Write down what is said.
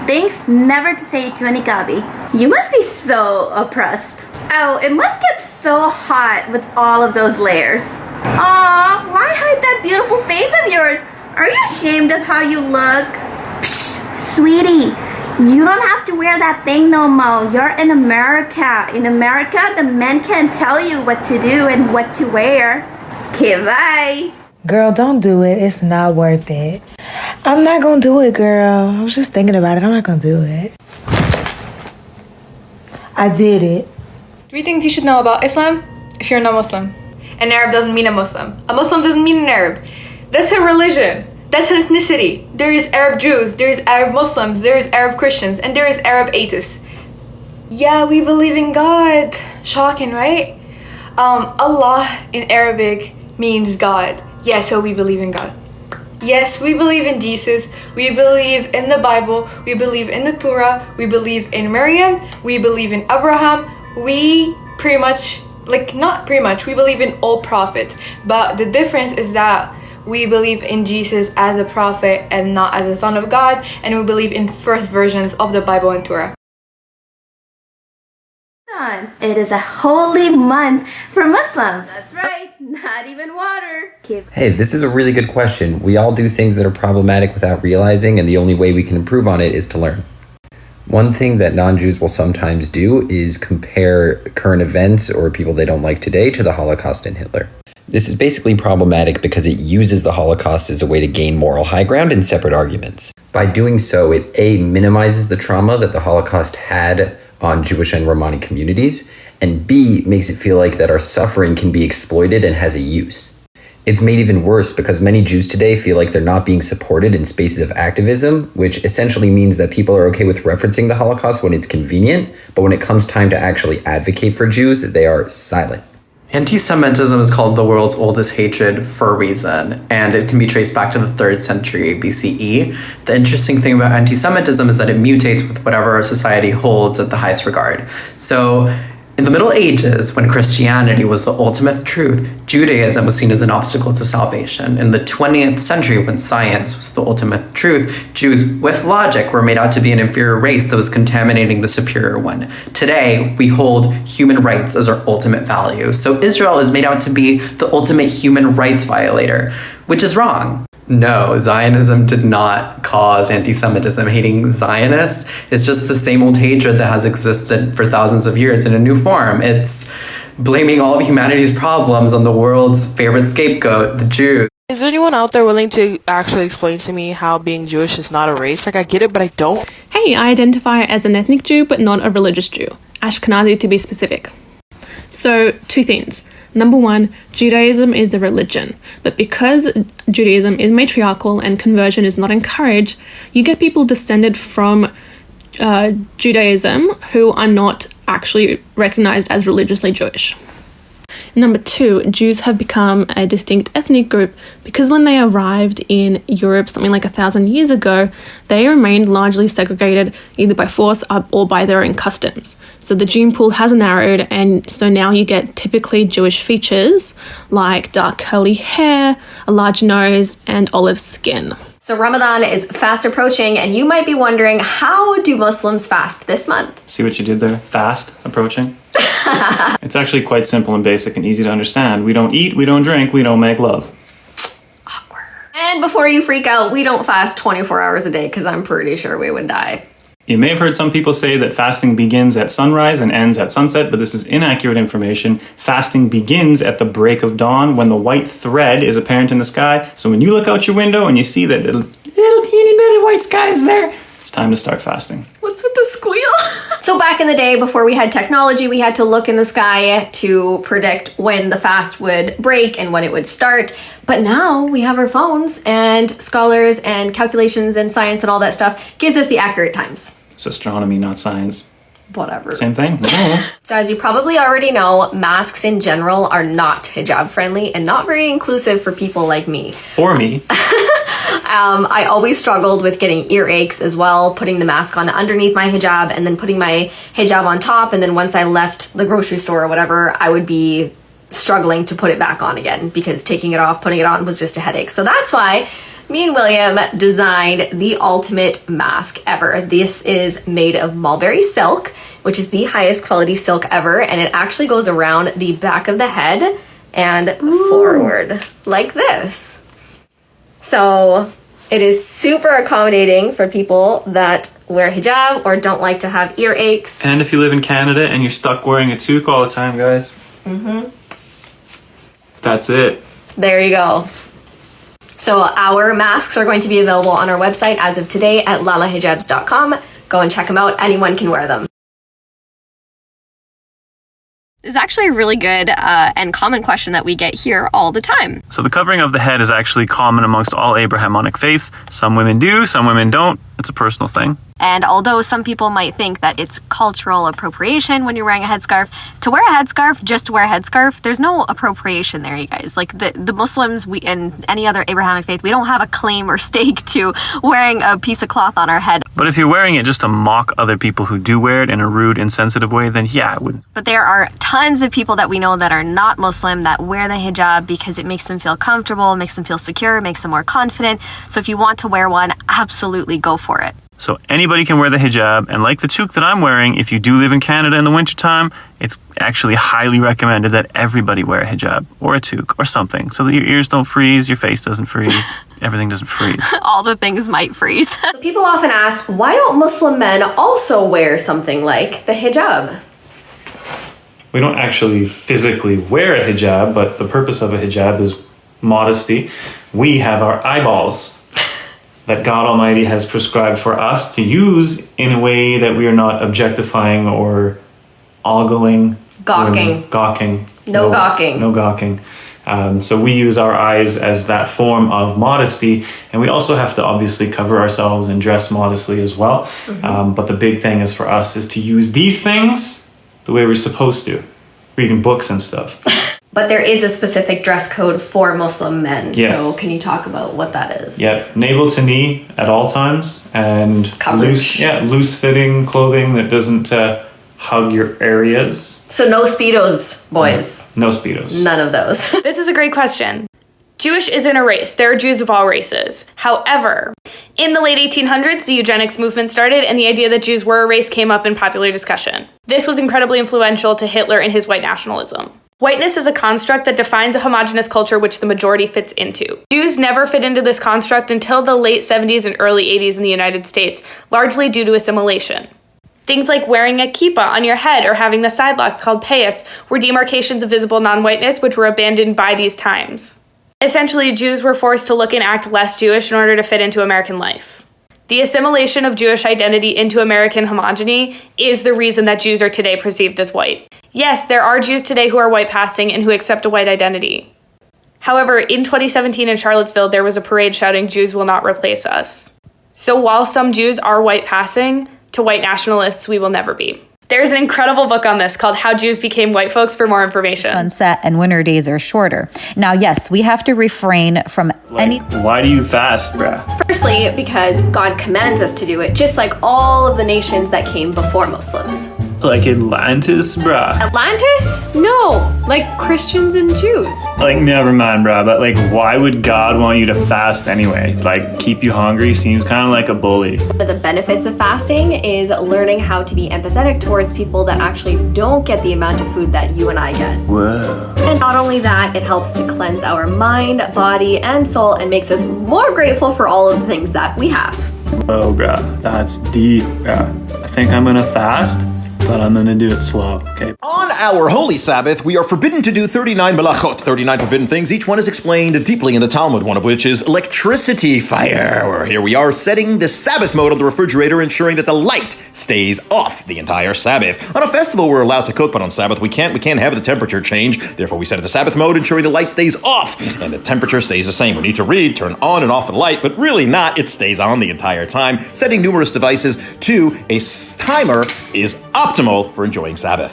things never to say to a niqabi. You must be so oppressed. Oh, it must get so hot with all of those layers. Aw, why hide that beautiful face of yours? Are you ashamed of how you look? Psh, sweetie, you don't have to wear that thing no more. You're in America. In America, the men can tell you what to do and what to wear. Okay, bye. Girl, don't do it. It's not worth it. I'm not gonna do it, girl. I was just thinking about it. I'm not gonna do it. I did it. 3 things you should know about Islam if you're not Muslim. An Arab doesn't mean a Muslim. A Muslim doesn't mean an Arab. That's a religion. That's an ethnicity. There is Arab Jews, there is Arab Muslims, there is Arab Christians, and there is Arab atheists. Yeah, we believe in God. Shocking, right? Allah in Arabic means God. Yeah, so we believe in God. Yes, we believe in Jesus. We believe in the Bible. We believe in the Torah. We believe in Maryam. We believe in Abraham. We pretty much, we believe in all prophets. But the difference is that we believe in Jesus as a prophet and not as a son of God. And we believe in first versions of the Bible and Torah. It is a holy month for Muslims. That's right, not even water. Hey, this is a really good question. We all do things that are problematic without realizing, and the only way we can improve on it is to learn. One thing that non-Jews will sometimes do is compare current events or people they don't like today to the Holocaust and Hitler. This is basically problematic because it uses the Holocaust as a way to gain moral high ground in separate arguments. By doing so, it A, minimizes the trauma that the Holocaust had on Jewish and Romani communities, and B, makes it feel like that our suffering can be exploited and has a use. It's made even worse because many Jews today feel like they're not being supported in spaces of activism, which essentially means that people are okay with referencing the Holocaust when it's convenient, but when it comes time to actually advocate for Jews, they are silent. Anti-Semitism is called the world's oldest hatred for a reason, and it can be traced back to the 3rd century BCE. The interesting thing about anti-Semitism is that it mutates with whatever our society holds at the highest regard. So, in the Middle Ages, when Christianity was the ultimate truth, Judaism was seen as an obstacle to salvation. In the 20th century, when science was the ultimate truth, Jews, with logic, were made out to be an inferior race that was contaminating the superior one. Today, we hold human rights as our ultimate value. So Israel is made out to be the ultimate human rights violator, which is wrong. No, Zionism did not cause anti-Semitism. Hating Zionists is just the same old hatred that has existed for thousands of years in a new form. It's blaming all of humanity's problems on the world's favorite scapegoat, the Jews. Is there anyone out there willing to actually explain to me how being Jewish is not a race? Like, I get it, but I don't. Hey, I identify as an ethnic Jew, but not a religious Jew. Ashkenazi to be specific. So, 2 things. Number 1, Judaism is the religion, but because Judaism is matriarchal and conversion is not encouraged, you get people descended from Judaism who are not actually recognized as religiously Jewish. Number 2, Jews have become a distinct ethnic group because when they arrived in Europe something like 1,000 years ago, they remained largely segregated either by force or by their own customs. So the gene pool has narrowed, and so now you get typically Jewish features like dark curly hair, a large nose, and olive skin. So Ramadan is fast approaching, and you might be wondering, how do Muslims fast this month? See what you did there? Fast approaching? It's actually quite simple and basic and easy to understand. We don't eat, we don't drink, we don't make love. Awkward. And before you freak out, we don't fast 24 hours a day because I'm pretty sure we would die. You may have heard some people say that fasting begins at sunrise and ends at sunset, but this is inaccurate information. Fasting begins at the break of dawn when the white thread is apparent in the sky. So when you look out your window and you see that little teeny bit of white sky is there, it's time to start fasting. What's with the squeal? So back in the day, before we had technology, we had to look in the sky to predict when the fast would break and when it would start. But now we have our phones, and scholars and calculations and science and all that stuff gives us the accurate times. It's astronomy, not science. Whatever. Same thing. So as you probably already know, masks in general are not hijab friendly and not very inclusive for people like me. Or me. I always struggled with getting earaches as well, putting the mask on underneath my hijab and then putting my hijab on top. And then once I left the grocery store or whatever, I would be struggling to put it back on again because taking it off, putting it on was just a headache. So that's why Me and William designed the ultimate mask ever. This is made of mulberry silk, which is the highest quality silk ever, and it actually goes around the back of the head and forward like this. So it is super accommodating for people that wear hijab or don't like to have earaches. And if you live in Canada and you're stuck wearing a toque all the time, guys. That's it. There you go. So our masks are going to be available on our website as of today at lalahijabs.com. Go and check them out. Anyone can wear them. It's actually a really good and common question that we get here all the time. So the covering of the head is actually common amongst all Abrahamic faiths. Some women do, some women don't. It's a personal thing. And although some people might think that it's cultural appropriation when you're wearing a headscarf, to wear a headscarf, just to wear a headscarf, there's no appropriation there, you guys. Like the Muslims and any other Abrahamic faith, we don't have a claim or stake to wearing a piece of cloth on our head. But if you're wearing it just to mock other people who do wear it in a rude, insensitive way, then yeah, it would. But there are tons of people that we know that are not Muslim that wear the hijab because it makes them feel comfortable, makes them feel secure, makes them more confident. So if you want to wear one, absolutely go for it. So anybody can wear the hijab, and like the toque that I'm wearing, if you do live in Canada in the wintertime, it's actually highly recommended that everybody wear a hijab or a toque or something so that your ears don't freeze, your face doesn't freeze, everything doesn't freeze. All the things might freeze. So people often ask, why don't Muslim men also wear something like the hijab? We don't actually physically wear a hijab, but the purpose of a hijab is modesty. We have our eyeballs that God Almighty has prescribed for us to use in a way that we are not objectifying or ogling. Gawking. Gawking. No gawking. No gawking. So we use our eyes as that form of modesty, and we also have to obviously cover ourselves and dress modestly as well. But the big thing is for us is to use these things the way we're supposed to, reading books and stuff. But there is a specific dress code for Muslim men. Yes. So can you talk about what that is? Yeah, navel to knee at all times, and Coverage. loose fitting clothing that doesn't hug your areas. So no Speedos, boys. No Speedos. None of those. This is a great question. Jewish isn't a race. There are Jews of all races. However, in the late 1800s, the eugenics movement started, and the idea that Jews were a race came up in popular discussion. This was incredibly influential to Hitler and his white nationalism. Whiteness is a construct that defines a homogenous culture which the majority fits into. Jews never fit into this construct until the late 70s and early 80s in the United States, largely due to assimilation. Things like wearing a kippah on your head or having the side locks called payas were demarcations of visible non-whiteness which were abandoned by these times. Essentially, Jews were forced to look and act less Jewish in order to fit into American life. The assimilation of Jewish identity into American homogeny is the reason that Jews are today perceived as white. Yes, there are Jews today who are white passing and who accept a white identity. However, in 2017 in Charlottesville, there was a parade shouting, "Jews will not replace us." So while some Jews are white passing, to white nationalists, we will never be. There's an incredible book on this called How Jews Became White Folks for more information. Sunset and winter days are shorter. Now, yes, we have to refrain from any... Why do you fast, bruh? Firstly, because God commands us to do it, just like all of the nations that came before Muslims. Like Atlantis, bruh. Atlantis? No, like Christians and Jews. Like, never mind, bruh, but like, why would God want you to fast anyway? Like, keep you hungry seems kind of like a bully. The benefits of fasting is learning how to be empathetic towards people that actually don't get the amount of food that you and I get. Whoa. And not only that, it helps to cleanse our mind, body, and soul and makes us more grateful for all of the things that we have. Oh, bruh, that's deep, bruh. I think I'm gonna fast, but I'm gonna do it slow, okay? On our holy Sabbath, we are forbidden to do 39 melachot, 39 forbidden things. Each one is explained deeply in the Talmud, one of which is electricity, fire. Here we are setting the Sabbath mode on the refrigerator, ensuring that the light stays off the entire Sabbath. On a festival, we're allowed to cook, but on Sabbath, we can't have the temperature change. Therefore, we set it to Sabbath mode, ensuring the light stays off and the temperature stays the same. We need to read, turn on and off the light, but really not. It stays on the entire time. Setting numerous devices to a timer is optimal for enjoying Sabbath.